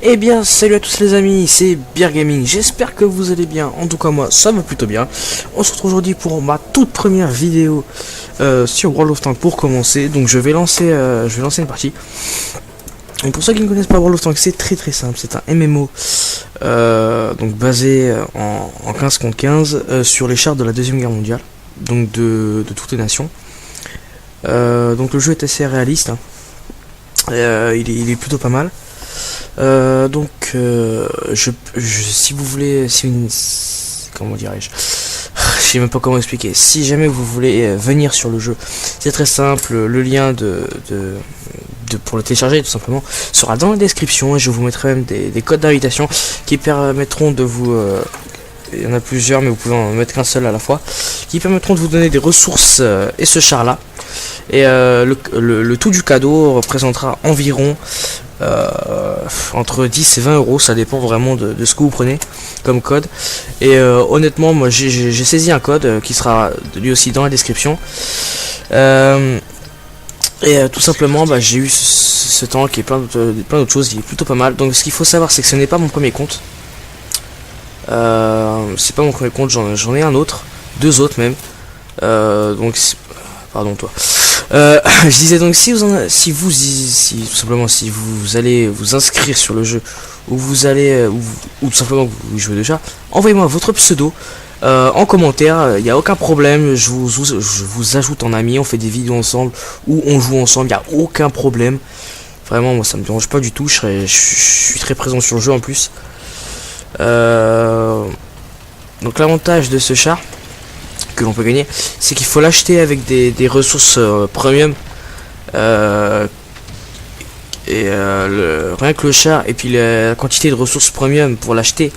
Eh bien, salut à tous les amis, c'est Beer Gaming, j'espère que vous allez bien, en tout cas moi ça va plutôt bien. On se retrouve aujourd'hui pour ma toute première vidéo sur World of Tanks pour commencer, donc je vais lancer une partie. Et pour ceux qui ne connaissent pas World of Tanks, c'est très simple, c'est un MMO donc basé en 15 contre 15 sur les chars de la Deuxième Guerre mondiale, donc de toutes les nations. Donc le jeu est assez réaliste, hein. Il est plutôt pas mal. Si vous voulez, comment dirais-je, je sais même pas comment expliquer. Si jamais vous voulez venir sur le jeu, c'est très simple. Le lien pour le télécharger tout simplement sera dans la description et je vous mettrai même des codes d'invitation qui permettront de vous il y en a plusieurs mais vous pouvez en mettre qu'un seul à la fois, qui permettront de vous donner des ressources et ce char là. Et le tout du cadeau représentera environ entre 10 et 20 euros, ça dépend vraiment de ce que vous prenez comme code. Et honnêtement, moi j'ai saisi un code qui sera lui aussi dans la description. Tout simplement, j'ai eu ce tank et plein d'autres choses, il est plutôt pas mal. Donc ce qu'il faut savoir, c'est que ce n'est pas mon premier compte. C'est pas mon premier compte, j'en ai un autre, deux autres même. Pardon toi. Je disais donc si vous allez vous inscrire sur le jeu ou vous allez ou tout simplement vous jouez déjà, envoyez-moi votre pseudo en commentaire, il n'y a aucun problème, je vous ajoute en ami, on fait des vidéos ensemble ou on joue ensemble, il n'y a aucun problème. Vraiment moi ça me dérange pas du tout, je suis très présent sur le jeu en plus. Donc l'avantage de ce char que l'on peut gagner, c'est qu'il faut l'acheter avec des ressources premium, rien que le char et puis la quantité de ressources premium pour l'acheter,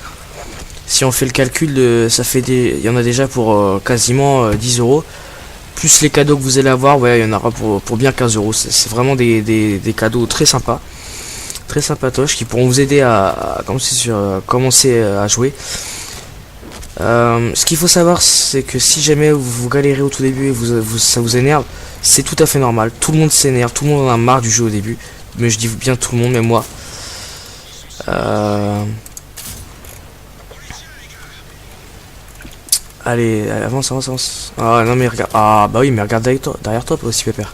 si on fait le calcul ça fait il y en a déjà pour quasiment 10 euros, plus les cadeaux que vous allez avoir, ouais, il y en aura pour bien 15 euros. C'est vraiment des cadeaux très sympas, très sympatoches, qui pourront vous aider à commencer à jouer. Ce qu'il faut savoir, c'est que si jamais vous galérez au tout début et ça vous énerve, c'est tout à fait normal. Tout le monde s'énerve, tout le monde en a marre du jeu au début. Mais je dis bien tout le monde, même moi. Allez, avance. Ah non mais regarde. Ah bah oui, mais regarde derrière toi aussi, pépère.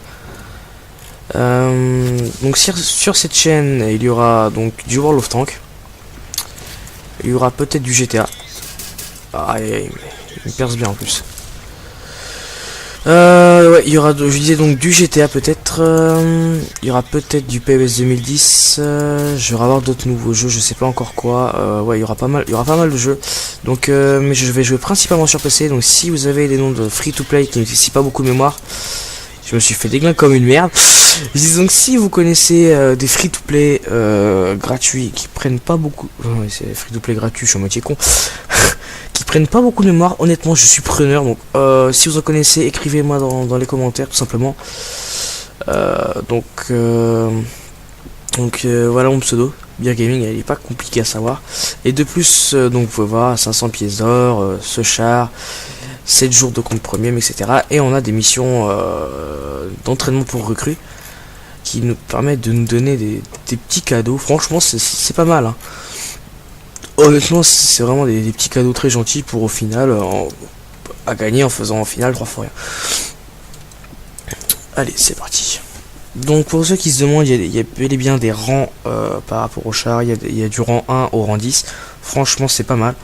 Donc sur cette chaîne, il y aura donc du World of Tanks. Il y aura peut-être du GTA. Ah, il me perce bien en plus. Ouais, il y aura, je disais donc du GTA peut-être. Il y aura peut-être du PES 2010. Je vais avoir d'autres nouveaux jeux, je sais pas encore quoi. Ouais, il y aura pas mal de jeux. Donc, mais je vais jouer principalement sur PC. Donc, si vous avez des noms de free-to-play qui ne nécessitent pas beaucoup de mémoire, je me suis fait déglinguer comme une merde. Je dis donc si vous connaissez des free-to-play gratuits qui prennent pas beaucoup. Ouais, c'est free-to-play gratuit, je suis à moitié con. Prennent pas beaucoup de mémoire, honnêtement je suis preneur, donc si vous en connaissez, écrivez-moi dans les commentaires tout simplement. Voilà mon pseudo, Beer Gaming, il est pas compliqué à savoir. Et de plus, donc vous pouvez voir 500 pièces d'or, ce char, 7 jours de compte premium, etc. Et on a des missions d'entraînement pour recrues qui nous permettent de nous donner des petits cadeaux. Franchement c'est pas mal, hein. Honnêtement, c'est vraiment des petits cadeaux très gentils pour au final à gagner en faisant en finale 3 fois rien. Allez, c'est parti. Donc pour ceux qui se demandent, il y a bel et bien des rangs par rapport au char. Il y a du rang 1 au rang 10. Franchement, c'est pas mal.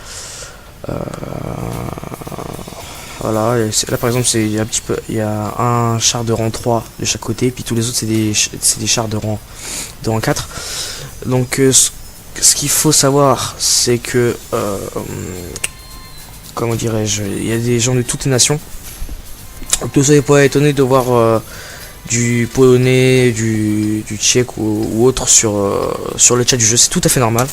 Voilà, là par exemple, il y a un char de rang 3 de chaque côté, puis tous les autres c'est des chars de rang 4. Donc ce qu'il faut savoir, c'est que comment dirais-je, il y a des gens de toutes les nations. Donc ne soyez pas étonnés de voir du polonais, du tchèque ou autre sur le chat du jeu, c'est tout à fait normal.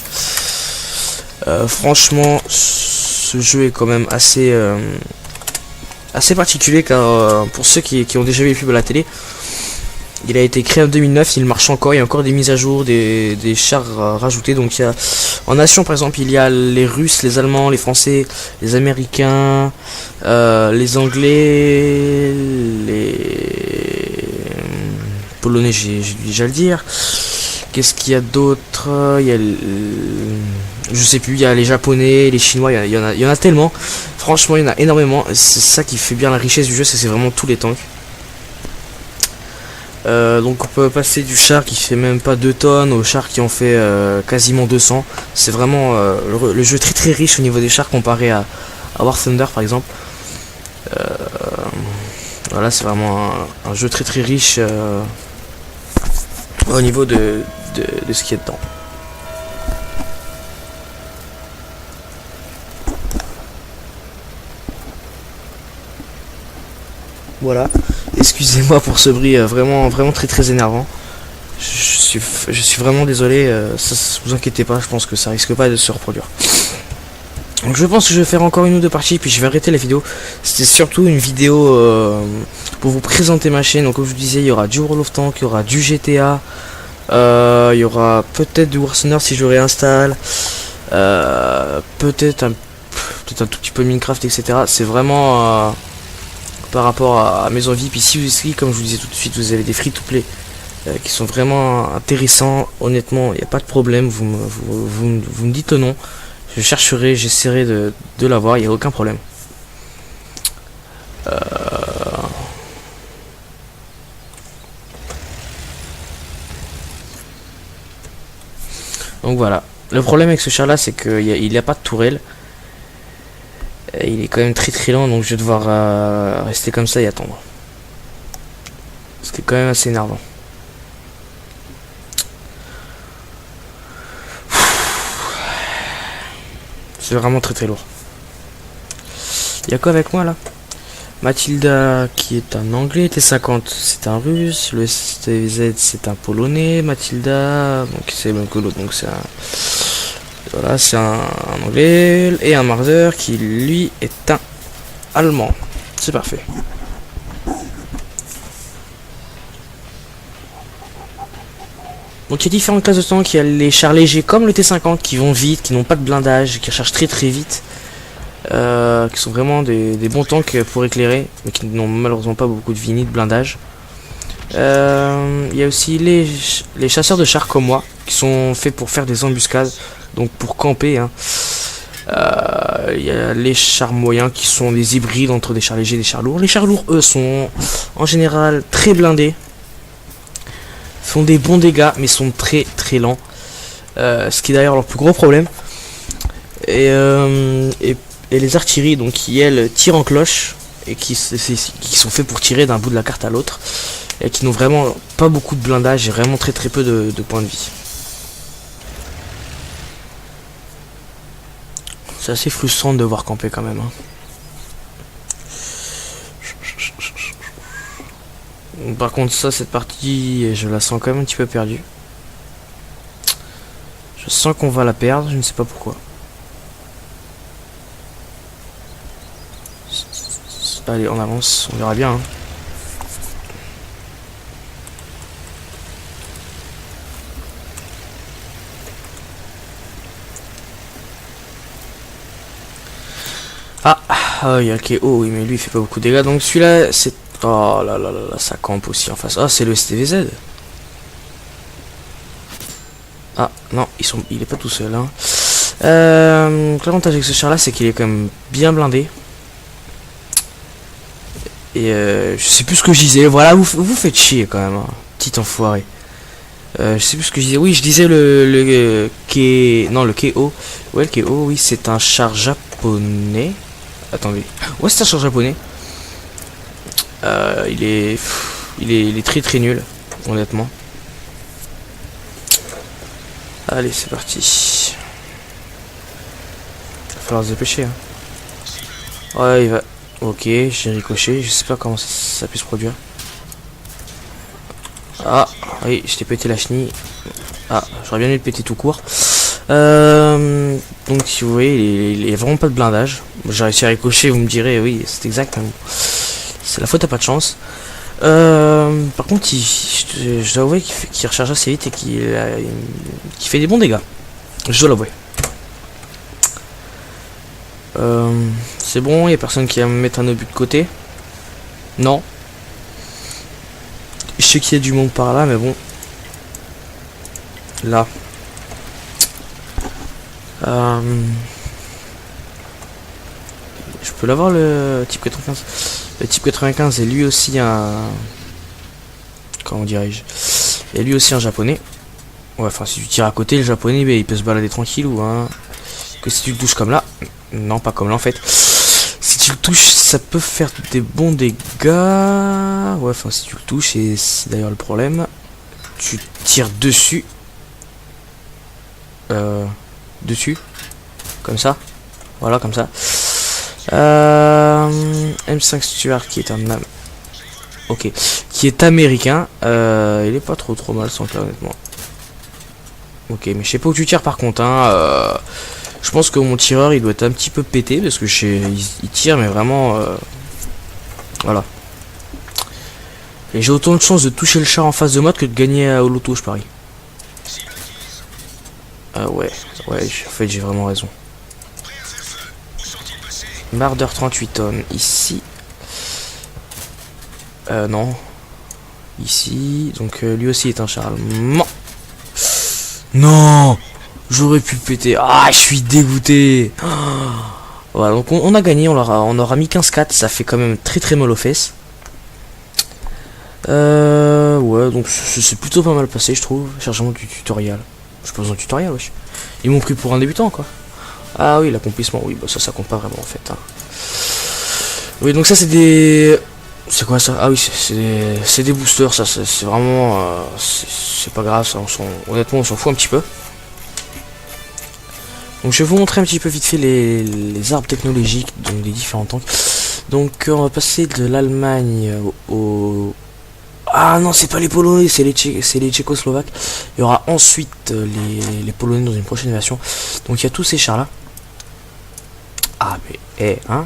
Franchement, ce jeu est quand même assez particulier, car pour ceux qui ont déjà vu les pubs à la télé, il a été créé en 2009, il marche encore, il y a encore des mises à jour, des chars rajoutés. Donc il y a, en nation par exemple, il y a les Russes, les Allemands, les Français, les Américains, les Anglais, les Polonais, j'ai dû déjà le dire, Qu'est-ce qu'il y a d'autre? Il y a je sais plus, il y a les japonais, les chinois, il y en a tellement. Franchement, il y en a énormément. C'est ça qui fait bien la richesse du jeu, c'est vraiment tous les tanks. Donc on peut passer du char qui fait même pas 2 tonnes au char qui en fait quasiment 200. C'est vraiment le jeu très très riche au niveau des chars comparé à War Thunder par exemple. Voilà, c'est vraiment un jeu très très riche au niveau de ce qui est dedans. Voilà, excusez-moi pour ce bruit vraiment très très énervant. Je suis vraiment désolé, vous inquiétez pas, je pense que ça risque pas de se reproduire. Donc je pense que je vais faire encore une ou deux parties, puis je vais arrêter la vidéo. C'était surtout une vidéo pour vous présenter ma chaîne. Donc comme je vous disais, il y aura du World of Tanks, il y aura du GTA, il y aura peut-être du War Thunder si je réinstalle, peut-être un tout petit peu de Minecraft, etc. C'est vraiment par rapport à mes envies. Puis si comme je vous disais tout de suite, vous avez des free-to-play qui sont vraiment intéressants, honnêtement, il n'y a pas de problème, vous me dites non. Je chercherai, j'essaierai de l'avoir, il n'y a aucun problème. Donc voilà. Le problème avec ce char là, c'est qu'il n'y a pas de tourelle. Et il est quand même très très lent, donc je vais devoir rester comme ça et attendre. Ce qui est quand même assez énervant. C'est vraiment très très lourd. Il y a quoi avec moi là? Mathilda qui est un anglais, T50 c'est un russe, le STVZ c'est un polonais, Mathilda donc c'est même que l'autre, donc c'est un voilà, c'est un anglais, et un Marder qui lui est un allemand. C'est parfait. Donc il y a différentes classes de tanks. Il y a les chars légers comme le T50 qui vont vite, qui n'ont pas de blindage, qui rechargent très très vite, qui sont vraiment des bons tanks pour éclairer, mais qui n'ont malheureusement pas beaucoup de vie ni de blindage. Il y a aussi les chasseurs de chars comme moi, qui sont faits pour faire des embuscades, donc pour camper. Hein. Il y a les chars moyens qui sont des hybrides entre des chars légers et des chars lourds. Les chars lourds, eux, sont en général très blindés, font des bons dégâts, mais sont très très lents. Ce qui est d'ailleurs leur plus gros problème. Et les artilleries, donc qui elles tirent en cloche et qui sont faits pour tirer d'un bout de la carte à l'autre, et qui n'ont vraiment pas beaucoup de blindage et vraiment très très peu de points de vie. C'est assez frustrant de devoir camper quand même. Hein. Par contre ça, cette partie, je la sens quand même un petit peu perdue. Je sens qu'on va la perdre, je ne sais pas pourquoi. Allez, on avance, on verra bien. Hein. Ah, il y a le KO, oui, mais lui il fait pas beaucoup de dégâts. Donc celui-là, c'est... Oh là là là là, ça campe aussi en face. Ah, c'est le STVZ. Ah, non, il est pas tout seul. Hein. L'avantage avec ce char-là, c'est qu'il est quand même bien blindé. Et je sais plus ce que je disais. Voilà, vous faites chier quand même, hein, petit enfoiré. Je sais plus ce que je disais. Oui, je disais le KO. Ouais, le KO, oui, c'est un char japonais. Attendez. Ouais, c'est un char japonais. Il est très très nul, honnêtement. Allez, c'est parti. Il va falloir se dépêcher. Hein. Ouais, il va... Ok, j'ai ricoché. Je sais pas comment ça peut se produire. Ah, oui, je t'ai pété la chenille. Ah, j'aurais bien dû le péter tout court. Donc, si vous voyez, il y a vraiment pas de blindage. J'ai réussi à ricocher, vous me direz, oui, c'est exact. Hein. C'est la faute à pas de chance. Par contre, je dois avouer qu'il recharge assez vite et qu'il fait des bons dégâts. Je dois l'avouer. C'est bon, il n'y a personne qui va me mettre un obus de côté. Non. Je sais qu'il y a du monde par là, mais bon. là. Je peux l'avoir le type 95. Le type 95 est lui aussi un... Comment dirais-je? Et lui aussi un japonais. Ouais, enfin si tu tires à côté, le japonais, il peut se balader tranquille ou hein. Que si tu le touches comme là. Non, pas comme là en fait. Si tu le touches, ça peut faire des bons dégâts. Ouais, enfin si tu le touches, et c'est d'ailleurs le problème. Tu tires dessus. Dessus. Comme ça. Voilà, comme ça. M5 Stuart qui est un... Ok. Qui est américain. Il est pas trop mal sans clair honnêtement. Ok, mais je sais pas où tu tires par contre. Hein. Je pense que mon tireur il doit être un petit peu pété parce que il tire mais vraiment... Voilà. Et j'ai autant de chance de toucher le char en face de moi que de gagner au loto, je parie. Ouais, en fait j'ai vraiment raison. Marder 38 tonnes, ici. Non. Ici, donc lui aussi est un char allemand. Non, j'aurais pu péter. Ah, je suis dégoûté. Voilà, donc on a gagné, on aura mis 15-4, ça fait quand même très mal aux fesses. Ouais, donc c'est plutôt pas mal passé, je trouve. Chargement du tutoriel. Je pas besoin de tutoriel, wesh. Ils m'ont pris pour un débutant, quoi. Ah oui, l'accomplissement, oui, bah ça compte pas vraiment en fait. Hein. Oui, donc ça c'est des... C'est quoi ça? Ah oui, c'est des boosters, ça c'est vraiment... c'est pas grave, ça, honnêtement on s'en fout un petit peu. Donc je vais vous montrer un petit peu vite fait les arbres technologiques, donc des différents tanks. Donc on va passer de l'Allemagne au... Ah non, c'est pas les Polonais, c'est les Tchécoslovaques. Il y aura ensuite les Polonais dans une prochaine version. Donc il y a tous ces chars là. Ah mais hein.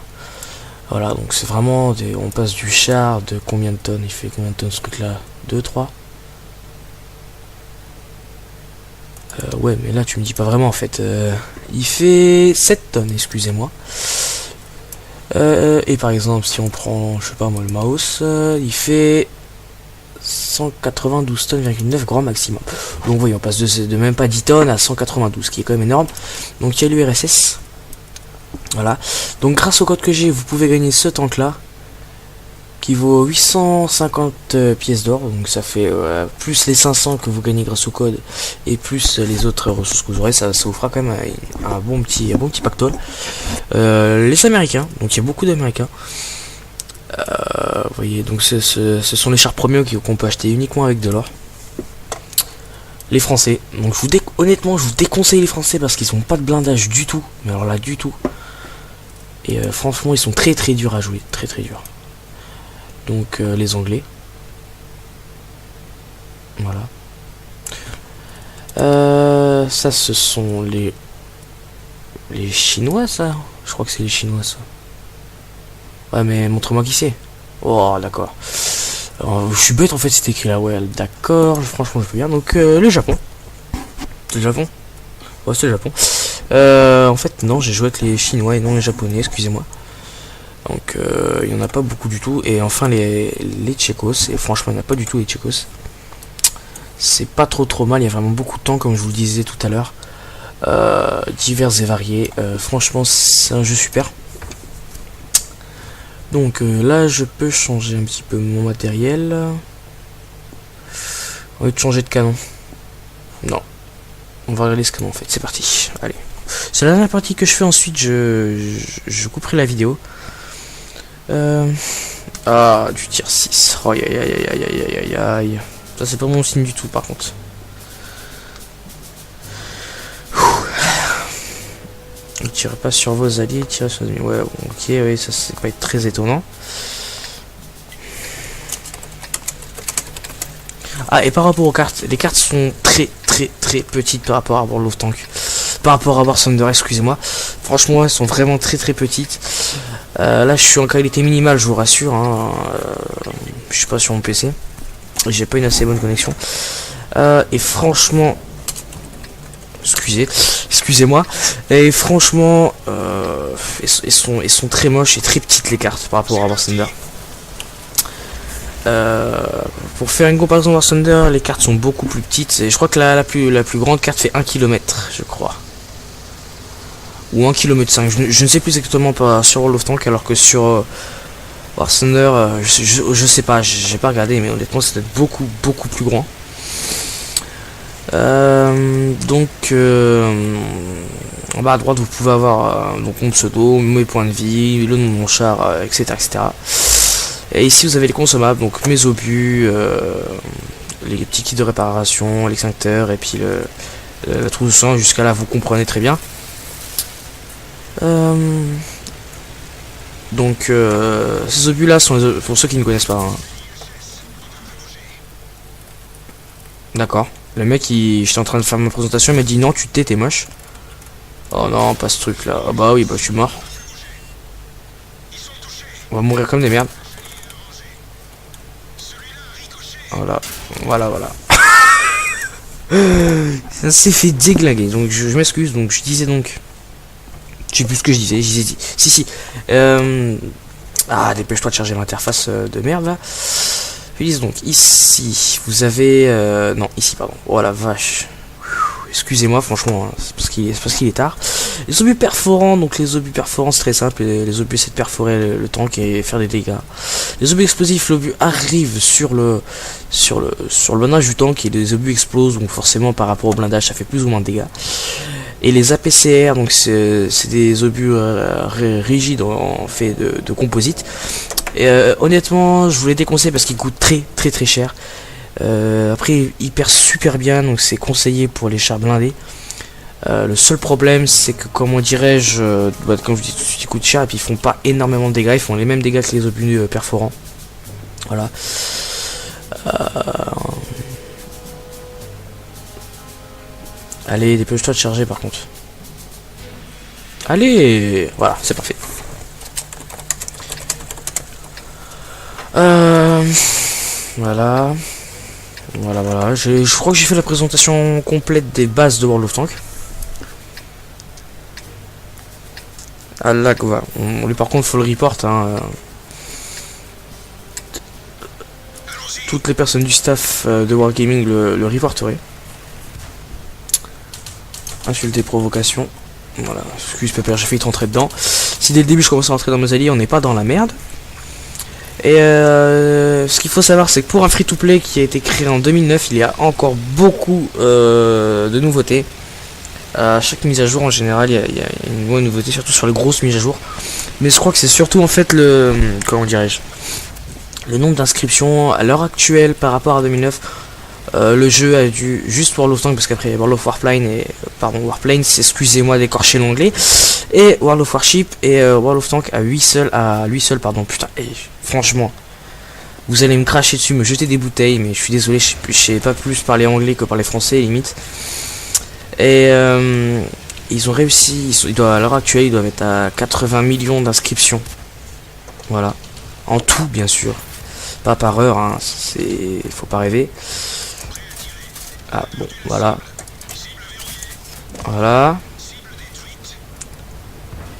Voilà, donc c'est vraiment on passe du char de combien de tonnes? Il fait combien de tonnes ce truc là? 2, 3. Ouais, mais là tu me dis pas vraiment en fait. Il fait 7 tonnes, excusez-moi. Et par exemple, si on prend, je sais pas moi, le Maus, il fait 192 tonnes,9 grand maximum. Donc vous voyez, on passe de même pas 10 tonnes à 192, qui est quand même énorme. Donc il y a l'URSS. Voilà. Donc grâce au code que j'ai, vous pouvez gagner ce tank là. Qui vaut 850 pièces d'or. Donc ça fait plus les 500 que vous gagnez grâce au code. Et plus les autres ressources que vous aurez. Ça vous fera quand même un bon petit pactole. Les Américains. Donc il y a beaucoup d'Américains. Vous voyez, donc ce sont les chars premium qu'on peut acheter uniquement avec de l'or. Les Français, donc honnêtement je vous déconseille les Français parce qu'ils ont pas de blindage du tout, mais alors là du tout. Et franchement ils sont très durs à jouer, très durs. Donc les Anglais. Voilà. Ça ce sont les Chinois ça. Je crois que c'est les Chinois ça. Ouais mais montre-moi qui c'est. Oh d'accord. Je suis bête en fait, c'est écrit là, ouais, d'accord, franchement je peux bien. Donc le Japon. C'est le Japon. Ouais c'est le Japon. En fait non, j'ai joué avec les Chinois et non les Japonais, excusez-moi. Donc il n'y en a pas beaucoup du tout. Et enfin les Tchécos, et franchement il n'y en a pas du tout les Tchécos. C'est pas trop mal, il y a vraiment beaucoup de temps comme je vous le disais tout à l'heure. Divers et variés. Franchement c'est un jeu super. Donc là je peux changer un petit peu mon matériel. On va changer de canon. Non. On va regarder ce canon en fait. C'est parti. Allez. C'est la dernière partie que je fais, ensuite je couperai la vidéo. Ah, du tir 6. Oh, aïe. Ça c'est pas mon signe du tout par contre. Ne tirez pas sur vos alliés, tirez sur les ennemis. Ouais, bon, ok, oui, ça c'est pas être très étonnant. Ah, et par rapport aux cartes, les cartes sont très petites par rapport à World of Tanks. Par rapport à War Thunder, excusez-moi. Franchement, elles sont vraiment très petites. Là, je suis en qualité minimale, je vous rassure. Hein. Je suis pas sur mon PC. J'ai pas une assez bonne connexion. Et franchement... Excusez-moi. Et franchement, elles sont très moches et très petites les cartes par rapport à War Thunder. Pour faire une comparaison War Thunder, les cartes sont beaucoup plus petites. Et je crois que la plus grande carte fait 1 km, je crois. Ou 1 km 5. Je ne sais plus exactement pas sur World of Tanks, alors que sur War Thunder, je sais pas, j'ai pas regardé, mais honnêtement, c'est peut-être beaucoup plus grand. Donc, en bas à droite, vous pouvez avoir donc mon pseudo, mes points de vie, le nom de mon char, etc., etc. Et ici, vous avez les consommables, donc mes obus, les petits kits de réparation, l'extincteur, et puis la trousse de sang. Jusqu'à là, vous comprenez très bien. Donc, ces obus-là sont pour ceux qui ne connaissent pas. Hein. D'accord. Le mec, j'étais en train de faire ma présentation, il m'a dit non, tu t'es moche. Oh non, pas ce truc là. Ah bah oui, bah je suis mort. On va mourir comme des merdes. Voilà. Ça s'est fait déglinguer. Donc je m'excuse. Donc je disais donc. Je sais plus ce que je disais. Si. Ah, dépêche-toi de charger l'interface de merde là. Je dis donc ici, vous avez non ici pardon. Oh la vache. Excusez-moi franchement, hein, c'est parce qu'il est tard. Les obus perforants, donc les obus perforants c'est très simple. Les obus c'est de perforer le tank et faire des dégâts. Les obus explosifs, l'obus arrive sur le blindage du tank et les obus explosent, donc forcément par rapport au blindage ça fait plus ou moins de dégâts. Et les APCR, donc c'est des obus rigides en fait de composite. Et honnêtement, je vous les déconseille parce qu'ils coûtent très cher. Après, ils percent super bien, donc c'est conseillé pour les chars blindés. Le seul problème, c'est que, comment dirais-je, comme je dis tout de suite, ils coûtent cher et puis ils font pas énormément de dégâts. Ils font les mêmes dégâts que les obus perforants. Voilà. Allez, dépêche-toi de charger par contre. Allez, voilà, c'est parfait. Voilà. Je crois que j'ai fait la présentation complète des bases de World of Tanks. Ah là, quoi. Lui par contre, faut le report. Hein. Toutes les personnes du staff de Wargaming le reporteraient. Insulté, provocation. Voilà, excuse Pépère, j'ai failli te rentrer dedans. Si dès le début je commence à rentrer dans mes alliés, on n'est pas dans la merde. Et ce qu'il faut savoir, c'est que pour un free-to-play qui a été créé en 2009, il y a encore beaucoup de nouveautés. À chaque mise à jour, en général, il y a une nouvelle nouveauté, surtout sur les grosses mises à jour. Mais je crois que c'est surtout en fait comment dirais-je, le nombre d'inscriptions à l'heure actuelle par rapport à 2009. Le jeu a dû juste World of Tanks, parce qu'après World of Warplane et Warplanes, excusez-moi d'écorcher l'anglais, et World of Warship et World of Tanks à lui seul pardon, putain, et franchement vous allez me cracher dessus, me jeter des bouteilles, mais je suis désolé, je sais pas plus parler anglais que parler français limite. Et ils ont réussi, à l'heure actuelle ils doivent être à 80 millions d'inscriptions, voilà, en tout bien sûr, pas par heure, hein, faut pas rêver. Ah bon, voilà.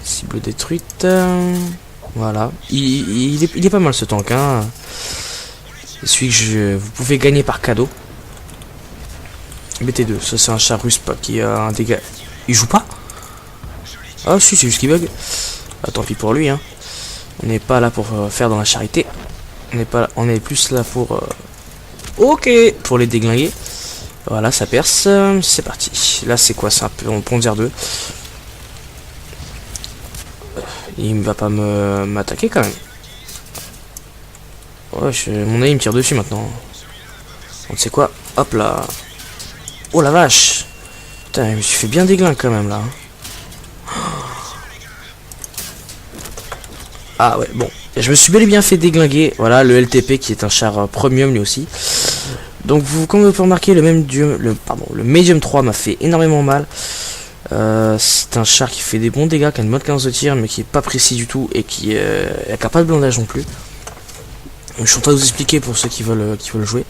Cible détruite. Voilà. Il est pas mal ce tank, hein. C'est celui que vous pouvez gagner par cadeau. BT2, ça c'est un char russe qui a un dégât. Il joue pas? Ah si, c'est juste qu'il bug. Ah, tant pis pour lui, hein. On n'est pas là pour faire dans la charité. On est plus là pour ok, pour les déglinguer. Voilà, ça perce, c'est parti. Là, c'est quoi? C'est un peu en Panzer 2. Il va pas m'attaquer quand même. Ouais, mon avis il me tire dessus maintenant. Donc c'est quoi? Hop là. Oh la vache. Putain, je me suis fait bien déglingue quand même là. Ah ouais, bon. Je me suis bel et bien fait déglinguer. Voilà, le LTP qui est un char premium lui aussi. Donc comme vous pouvez remarquer, le Medium 3 m'a fait énormément mal. C'est un char qui fait des bons dégâts, qui a une bonne cadence de tir, mais qui est pas précis du tout et qui a pas de blindage non plus. Donc, je suis en train de vous expliquer pour ceux qui veulent jouer.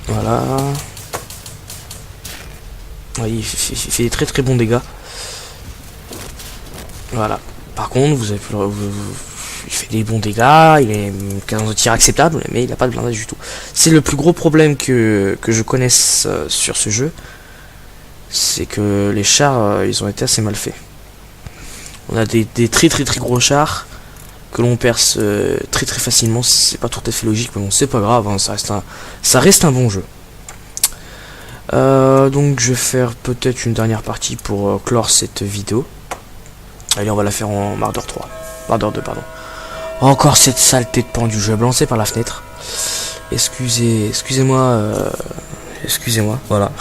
Voilà. Ouais, il fait des très bons dégâts. Voilà. Par contre, il fait des bons dégâts, il est cadence de tir acceptable, mais il n'a pas de blindage du tout. C'est le plus gros problème que je connaisse sur ce jeu, c'est que les chars, ils ont été assez mal faits. On a des très gros chars que l'on perce très facilement. C'est pas tout à fait logique, mais bon, c'est pas grave, hein, ça reste un bon jeu. Donc je vais faire peut-être une dernière partie pour clore cette vidéo. Allez, on va la faire en Marder 3. Marder 2, pardon. Encore cette saleté de pendu, je vais me lancer par la fenêtre. Excusez-moi, voilà.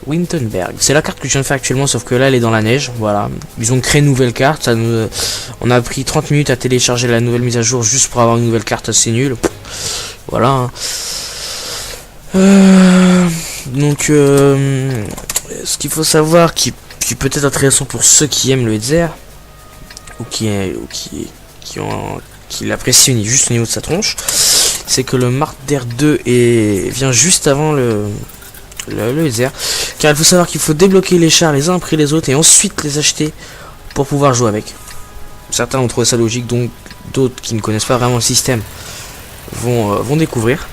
Wintenberg, c'est la carte que je viens de faire actuellement, sauf que là elle est dans la neige. Voilà, ils ont créé une nouvelle carte. On a pris 30 minutes à télécharger la nouvelle mise à jour juste pour avoir une nouvelle carte assez nulle. Voilà. Donc, ce qu'il faut savoir, qui peut être intéressant pour ceux qui aiment le Hetzer ou qui l'apprécient juste au niveau de sa tronche, c'est que le Marder 2 vient juste avant le Hetzer, car il faut savoir qu'il faut débloquer les chars les uns après les autres et ensuite les acheter pour pouvoir jouer avec. Certains ont trouvé ça logique, donc d'autres qui ne connaissent pas vraiment le système vont découvrir.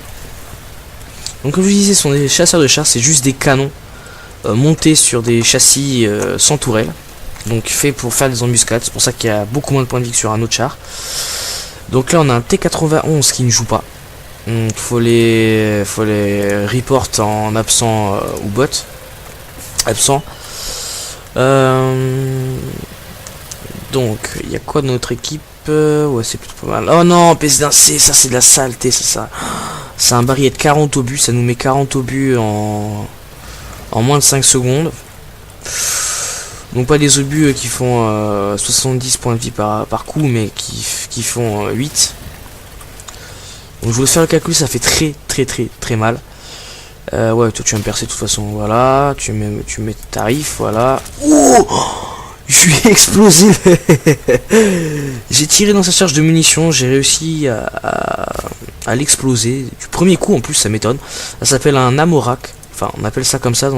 Donc comme je vous disais, ce sont des chasseurs de chars, c'est juste des canons montés sur des châssis sans tourelle, donc fait pour faire des embuscades. C'est pour ça qu'il y a beaucoup moins de points de vie que sur un autre char. Donc là on a un T91 qui ne joue pas. Faut les report en absent ou bot absent. Donc il y a quoi de notre équipe? Ouais, c'est plutôt pas mal. Oh non, PSD1C, ça c'est de la saleté, ça. C'est un barillet de 40 obus, ça nous met 40 obus en moins de 5 secondes. Donc pas des obus qui font 70 points de vie par coup, mais qui font 8. Donc je voulais faire le calcul, ça fait très mal. Ouais, toi tu vas me percer de toute façon, voilà. Tu mets tarif, voilà. Oh, je lui ai explosé. J'ai tiré dans sa charge de munitions, j'ai réussi à l'exploser. Du premier coup en plus, ça m'étonne. Ça s'appelle un Amorak. Enfin, on appelle ça comme ça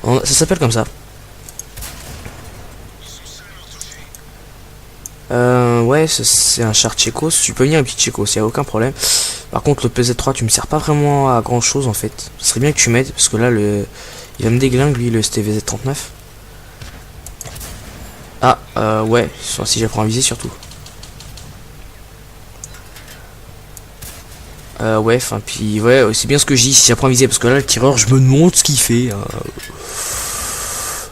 ça s'appelle comme ça. Ouais, c'est un char Tchécos. Tu peux venir un petit Tchécos, y a aucun problème. Par contre, le PZ3, tu me sers pas vraiment à grand chose en fait. Ce serait bien que tu m'aides parce que là, il va me déglingue lui, le STVZ39. Ah, ouais, si j'apprends à viser surtout. Ouais, enfin, puis ouais, c'est bien ce que je dis, si j'apprends à viser, parce que là, le tireur, je me demande ce qu'il fait.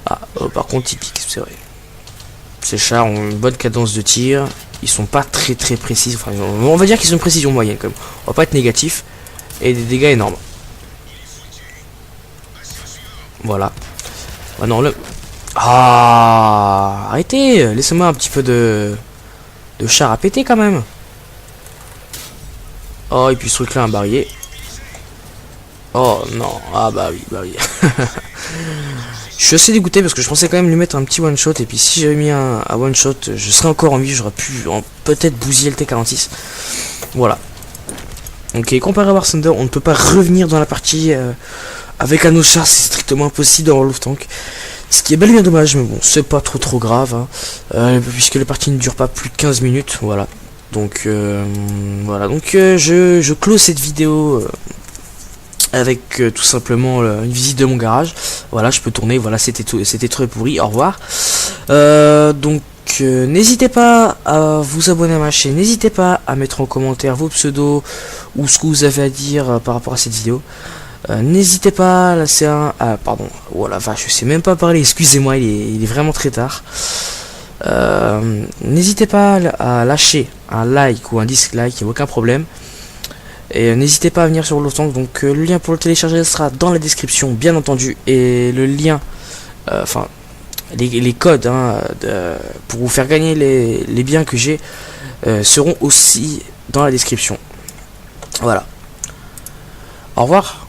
Ah, par contre, il pique, c'est vrai. Ces chars ont une bonne cadence de tir. Ils sont pas très précis. Enfin, on va dire qu'ils ont une précision moyenne quand même. On va pas être négatif. Et des dégâts énormes. Voilà. Ah non, Ah, arrêtez. Laissez-moi un petit peu de char à péter quand même. Oh, et puis ce truc là, un barillet. Oh non. Ah bah oui. Je suis assez dégoûté parce que je pensais quand même lui mettre un petit one shot, et puis si j'avais mis un one shot, je serais encore en vie, j'aurais pu peut-être bousiller le T46. Voilà. Ok, comparé à War Thunder, on ne peut pas revenir dans la partie avec un autre char, c'est strictement impossible dans World of Tanks. Ce qui est bel et bien dommage, mais bon, c'est pas trop grave, hein, puisque les parties ne durent pas plus de 15 minutes, voilà. Donc voilà, donc je close cette vidéo avec tout simplement une visite de mon garage. Voilà, je peux tourner, voilà, c'était très pourri, au revoir. Donc n'hésitez pas à vous abonner à ma chaîne, n'hésitez pas à mettre en commentaire vos pseudos ou ce que vous avez à dire par rapport à cette vidéo. N'hésitez pas à laisser pardon, oh la vache, je sais même pas parler, excusez-moi, il est vraiment très tard. N'hésitez pas à lâcher un like ou un dislike, il n'y a aucun problème. Et n'hésitez pas à venir sur World of Tanks, donc le lien pour le télécharger sera dans la description, bien entendu. Et le lien, enfin, les codes pour vous faire gagner les biens que j'ai seront aussi dans la description. Voilà. Au revoir.